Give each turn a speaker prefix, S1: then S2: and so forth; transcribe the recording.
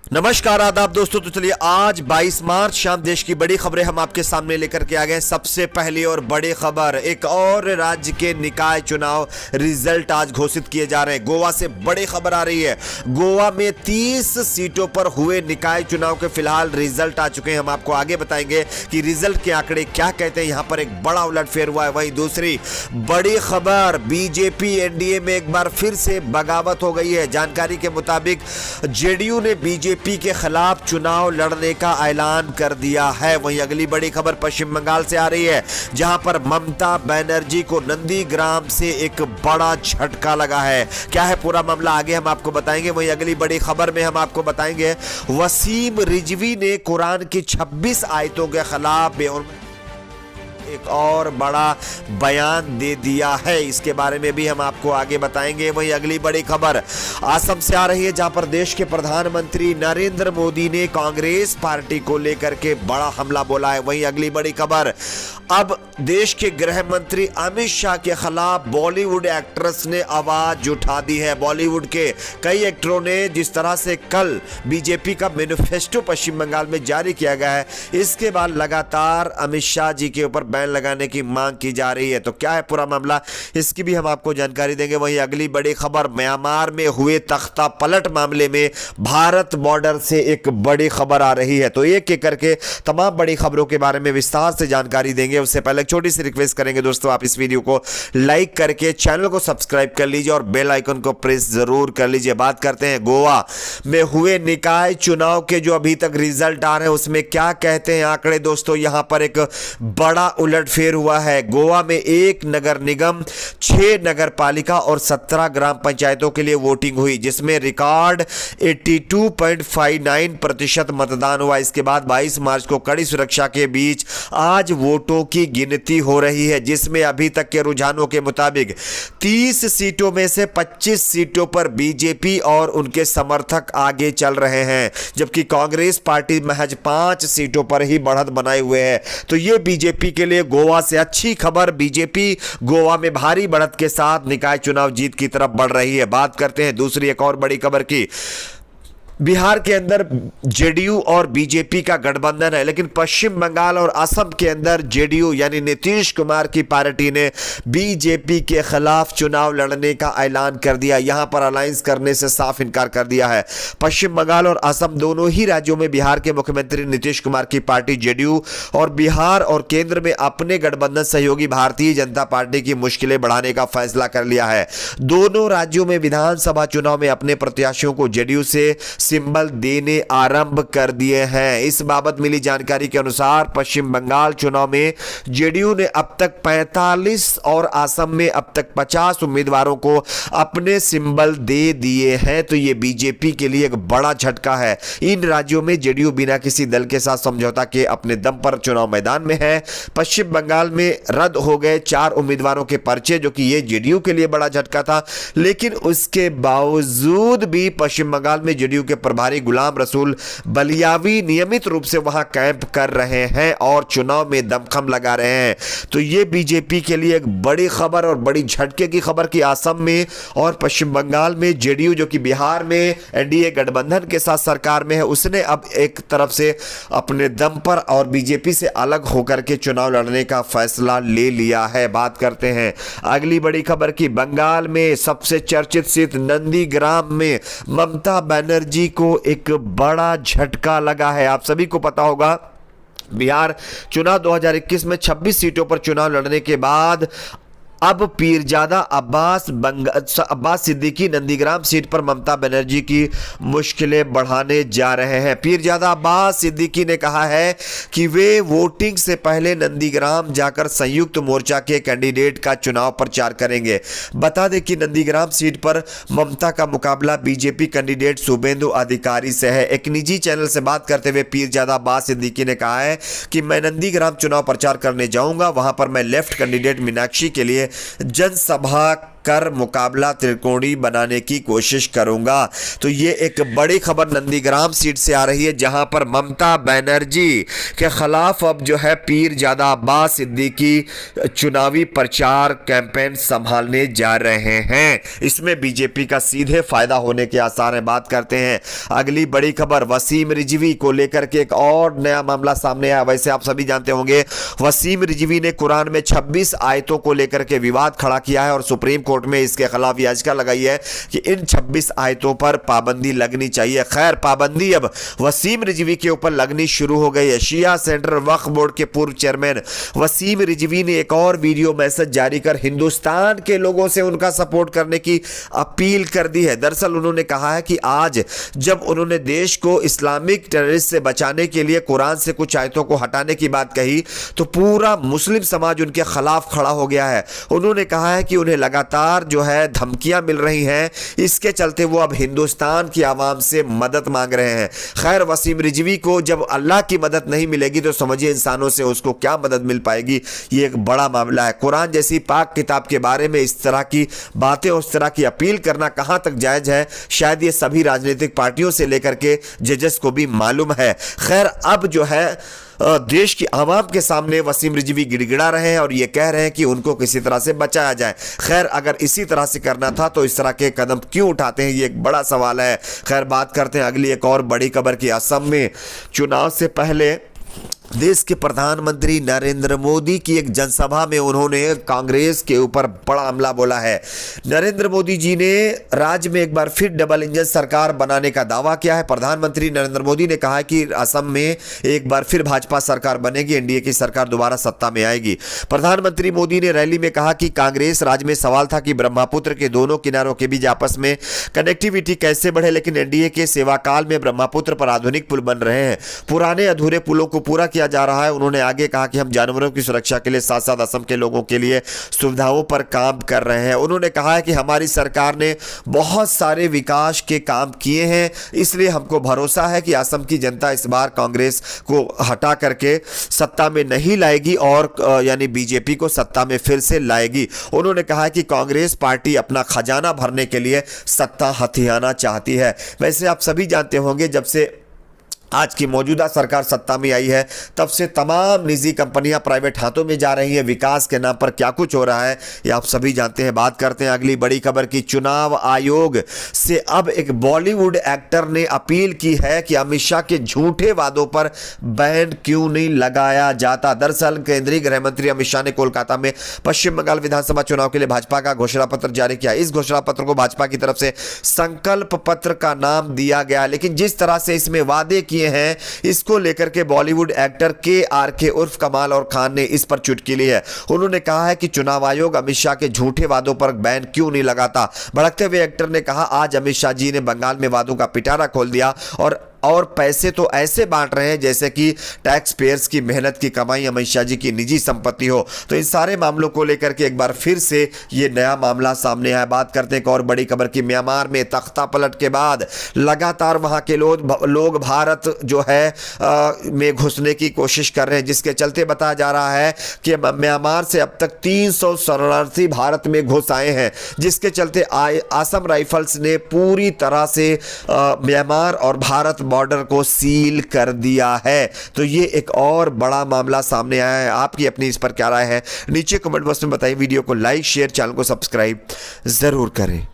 S1: नमस्कार आदाब दोस्तों। तो चलिए आज 22 मार्च शाम देश की बड़ी खबरें हम आपके सामने लेकर के आ गए। सबसे पहली और बड़ी खबर, एक और राज्य के निकाय चुनाव रिजल्ट आज घोषित किए जा रहे हैं। गोवा से बड़ी खबर आ रही है। गोवा में 30 सीटों पर हुए निकाय चुनाव के फिलहाल रिजल्ट आ चुके हैं। हम आपको आगे बताएंगे कि रिजल्ट के आंकड़े क्या कहते हैं। यहां पर एक बड़ा उलटफेर हुआ है। वहीं दूसरी बड़ी खबर, बीजेपी एनडीए में एक बार फिर से बगावत हो गई है। जानकारी के मुताबिक जेडीयू ने बीजेपी के खिलाफ चुनाव लड़ने का ऐलान कर दिया है। वहीं अगली बड़ी खबर पश्चिम बंगाल से आ रही है, जहां पर ममता बनर्जी को नंदीग्राम से एक बड़ा झटका लगा है। क्या है पूरा मामला आगे हम आपको बताएंगे। वहीं अगली बड़ी खबर में हम आपको बताएंगे वसीम रिजवी ने कुरान की 26 आयतों के खिलाफ एक और बड़ा बयान दे दिया है। इसके बारे में भी हम आपको आगे बताएंगे। वहीं अगली बड़ी खबर असम से आ रही है, जहां पर देश के प्रधानमंत्री नरेंद्र मोदी ने कांग्रेस पार्टी को लेकर के बड़ा हमला बोला है। वहीं अगली बड़ी खबर, अब देश के गृह मंत्री अमित शाह के खिलाफ बॉलीवुड एक्ट्रेस ने आवाज उठा दी है। बॉलीवुड के कई एक्टरों ने जिस तरह से कल बीजेपी का मैनिफेस्टो पश्चिम बंगाल में जारी किया गया है, इसके बाद लगातार अमित शाह जी के ऊपर बैन लगाने की मांग की जा रही है। तो क्या है पूरा मामला, इसकी भी हम आपको जानकारी देंगे। वहीं अगली बड़ी खबर, म्यांमार में हुए तख्ता पलट मामले में भारत बॉर्डर से एक बड़ी खबर आ रही है। तो एक एक करके तमाम बड़ी खबरों के बारे में विस्तार से जानकारी देंगे। उससे पहले छोटी सी रिक्वेस्ट करेंगे दोस्तों, आप इस वीडियो को लाइक करके चैनल को सब्सक्राइब कर लीजिए और बेल आइकन को प्रेस जरूर कर लीजिए। बात करते हैं गोवा में हुए निकाय चुनाव के जो अभी तक रिजल्ट आ रहे हैं, उसमें क्या कहते हैं आंकड़े दोस्तों। यहां पर एक बड़ा उलटफेर हुआ है। गोवा में 1 नगर निगम, 6 नगर पालिका और 17 ग्राम पंचायतों के लिए वोटिंग हुई, जिसमें रिकॉर्ड 82.59% मतदान हुआ। इसके बाद 22 मार्च को कड़ी सुरक्षा के बीच आज वोटों की गिनती हो रही है, जिसमें अभी तक के रुझानों के मुताबिक 30 सीटों में से 25 सीटों पर बीजेपी और उनके समर्थक आगे चल रहे हैं, जबकि कांग्रेस पार्टी महज 5 सीटों पर ही बढ़त बनाए हुए है। तो यह बीजेपी के लिए गोवा से अच्छी खबर। बीजेपी गोवा में भारी बढ़त के साथ निकाय चुनाव जीत की तरफ बढ़ रही है। बात करते हैं दूसरी एक और बड़ी खबर की। बिहार के अंदर जेडीयू और बीजेपी का गठबंधन है, लेकिन पश्चिम बंगाल और असम के अंदर जेडीयू यानी नीतीश कुमार की पार्टी ने बीजेपी के खिलाफ चुनाव लड़ने का ऐलान कर दिया। यहां पर अलायंस करने से साफ इनकार कर दिया है। पश्चिम बंगाल और असम दोनों ही राज्यों में बिहार के मुख्यमंत्री नीतीश कुमार की पार्टी जेडीयू और बिहार और केंद्र में अपने गठबंधन सहयोगी भारतीय जनता पार्टी की मुश्किलें बढ़ाने का फैसला कर लिया है। दोनों राज्यों में विधानसभा चुनाव में अपने प्रत्याशियों को जेडीयू से सिंबल देने आरंभ कर दिए हैं। इस बाबत मिली जानकारी के अनुसार पश्चिम बंगाल चुनाव में जेडीयू ने अब तक 45 और असम में अब तक 50 उम्मीदवारों को अपने सिंबल दे दिए हैं। तो यह बीजेपी के लिए एक बड़ा झटका है। इन राज्यों में जेडीयू बिना किसी दल के साथ समझौता के अपने दम पर चुनाव मैदान में है। पश्चिम बंगाल में रद्द हो गए 4 उम्मीदवारों के पर्चे, जो कि यह जेडीयू के लिए बड़ा झटका था। लेकिन उसके बावजूद भी पश्चिम बंगाल में जेडीयू के प्रभारी गुलाम रसूल बलियावी नियमित रूप से वहां कैंप कर रहे हैं और चुनाव में दमखम लगा रहे हैं। तो यह बीजेपी के लिए एक बड़ी खबर और बड़ी झटके की खबर कि असम में और पश्चिम बंगाल में जेडीयू, जो कि बिहार में एनडीए गठबंधन के साथ सरकार में है, उसने अब एक तरफ से अपने दम पर और बीजेपी से अलग होकर के चुनाव लड़ने का फैसला ले लिया है। बात करते हैं अगली बड़ी खबर की। बंगाल में सबसे चर्चित सीट नंदीग्राम में ममता बनर्जी को एक बड़ा झटका लगा है। आप सभी को पता होगा, बिहार चुनाव 2021 में 26 सीटों पर चुनाव लड़ने के बाद अब पीरजादा अब्बास सिद्दीकी नंदीग्राम सीट पर ममता बनर्जी की मुश्किलें बढ़ाने जा रहे हैं। पीरजादा अब्बास सिद्दीकी ने कहा है कि वे वोटिंग से पहले नंदीग्राम जाकर संयुक्त मोर्चा के कैंडिडेट का चुनाव प्रचार करेंगे। बता दें कि नंदीग्राम सीट पर ममता का मुकाबला बीजेपी कैंडिडेट शुभेंदु अधिकारी से है। एक निजी चैनल से बात करते हुए पीरजादा अब्बास सिद्दीकी ने कहा है कि मैं नंदीग्राम चुनाव प्रचार करने जाऊंगा, वहां पर मैं लेफ्ट कैंडिडेट मीनाक्षी के लिए जनसभा कर मुकाबला त्रिकोणीय बनाने की कोशिश करूंगा। तो ये एक बड़ी खबर नंदीग्राम सीट से आ रही है, जहां पर ममता बनर्जी के खिलाफ अब जो है पीरजादा अब्बास सिद्दीकी चुनावी प्रचार कैंपेन संभालने जा रहे हैं। इसमें बीजेपी का सीधे फायदा होने के आसार हैं। बात करते हैं अगली बड़ी खबर, वसीम रिजवी को लेकर के एक और नया मामला सामने आया। वैसे आप सभी जानते होंगे वसीम रिजवी ने कुरान में 26 आयतों को लेकर के विवाद खड़ा किया है और सुप्रीम कोर्ट में इसके खिलाफ याचिका लगाई है कि इन 26 आयतों पर पाबंदी लगनी चाहिए। खैर, पाबंदी अब वसीम रिजवी के ऊपर लगनी शुरू हो गई है। शिया सेंट्रल वक्फ बोर्ड के पूर्व चेयरमैन वसीम रिजवी ने एक और वीडियो मैसेज जारी कर हिंदुस्तान के लोगों से उनका सपोर्ट करने की अपील कर दी है। दरअसल उन्होंने कहा है कि आज जब उन्होंने देश को इस्लामिक टेररिस्ट से बचाने के लिए कुरान से कुछ आयतों को हटाने की बात कही तो पूरा मुस्लिम समाज उनके खिलाफ खड़ा हो गया है। उन्होंने कहा है कि उन्हें लगातार जो है धमकियां मिल रही हैं, इसके चलते वो अब हिंदुस्तान की आवाम से मदद मांग रहे हैं। खैर, वसीम रिजवी को जब अल्लाह की मदद नहीं मिलेगी तो समझिए इंसानों से उसको क्या मदद मिल पाएगी। ये एक बड़ा मामला है। कुरान जैसी पाक किताब के बारे में इस तरह की बातें, उस तरह की अपील करना कहां तक जायज है, शायद ये सभी राजनीतिक पार्टियों से लेकर के जजेस को भी मालूम है। खैर, अब जो है देश की आवाम के सामने वसीम रिजवी गिड़गिड़ा रहे हैं और ये कह रहे हैं कि उनको किसी तरह से बचाया जाए। खैर, अगर इसी तरह से करना था तो इस तरह के कदम क्यों उठाते हैं, ये एक बड़ा सवाल है। खैर, बात करते हैं अगली एक और बड़ी खबर की। असम में चुनाव से पहले देश के प्रधानमंत्री नरेंद्र मोदी की एक जनसभा में उन्होंने कांग्रेस के ऊपर बड़ा हमला बोला है। नरेंद्र मोदी जी ने राज्य में एक बार फिर डबल इंजन सरकार बनाने का दावा किया है। प्रधानमंत्री नरेंद्र मोदी ने कहा है कि असम में एक बार फिर भाजपा सरकार बनेगी, एनडीए की सरकार दोबारा सत्ता में आएगी। प्रधानमंत्री मोदी ने रैली में कहा कि कांग्रेस राज्य में सवाल था कि ब्रह्मपुत्र के दोनों किनारों के बीच आपस में कनेक्टिविटी कैसे बढ़े, लेकिन एनडीए के सेवाकाल में ब्रह्मपुत्र पर आधुनिक पुल बन रहे हैं, पुराने अधूरे पुलों को पूरा किया जा रहा है। उन्होंने आगे कहा कि हम जानवरों की सुरक्षा के लिए साथ साथ असम के लोगों के लिए सुविधाओं पर काम कर रहे हैं। उन्होंने कहा है कि हमारी सरकार ने बहुत सारे विकास के काम किए हैं, इसलिए हमको भरोसा है कि असम की जनता इस बार कांग्रेस को हटा करके सत्ता में नहीं लाएगी और यानी बीजेपी को सत्ता में फिर से लाएगी। उन्होंने कहा है कि कांग्रेस पार्टी अपना खजाना भरने के लिए सत्ता हथियाना चाहती है। वैसे आप सभी जानते होंगे जब से आज की मौजूदा सरकार सत्ता में आई है तब से तमाम निजी कंपनियां प्राइवेट हाथों में जा रही हैं। विकास के नाम पर क्या कुछ हो रहा है ये आप सभी जानते हैं। बात करते हैं अगली बड़ी खबर की। चुनाव आयोग से अब एक बॉलीवुड एक्टर ने अपील की है कि अमित शाह के झूठे वादों पर बैन क्यों नहीं लगाया जाता। दरअसल केंद्रीय गृह मंत्री अमित शाह ने कोलकाता में पश्चिम बंगाल विधानसभा चुनाव के लिए भाजपा का घोषणा पत्र जारी किया। इस घोषणा पत्र को भाजपा की तरफ से संकल्प पत्र का नाम दिया गया, लेकिन जिस तरह से इसमें वादे किए हैं इसको लेकर के बॉलीवुड एक्टर के उर्फ कमाल और खान ने इस पर चुटकी ली है। उन्होंने कहा है कि चुनाव आयोग अमित शाह के झूठे वादों पर बैन क्यों नहीं लगाता। भड़कते हुए एक्टर ने कहा, आज अमित शाह जी ने बंगाल में वादों का पिटारा खोल दिया और पैसे तो ऐसे बांट रहे हैं जैसे कि टैक्स पेयर्स की मेहनत की कमाई अमित शाह जी की निजी संपत्ति हो। तो इन सारे मामलों को लेकर के एक बार फिर से ये नया मामला सामने आया। बात करते हैं एक और बड़ी खबर की। म्यांमार में तख्ता पलट के बाद लगातार वहां के लोग भारत जो है में घुसने की कोशिश कर रहे हैं, जिसके चलते बताया जा रहा है कि म्यांमार से अब तक 300 शरणार्थी भारत में घुस आए हैं, जिसके चलते असम राइफल्स ने पूरी तरह से म्यांमार और भारत बॉर्डर को सील कर दिया है। तो ये एक और बड़ा मामला सामने आया है। आपकी अपनी इस पर क्या राय है नीचे कमेंट बॉक्स में बताइए। वीडियो को लाइक शेयर, चैनल को सब्सक्राइब जरूर करें।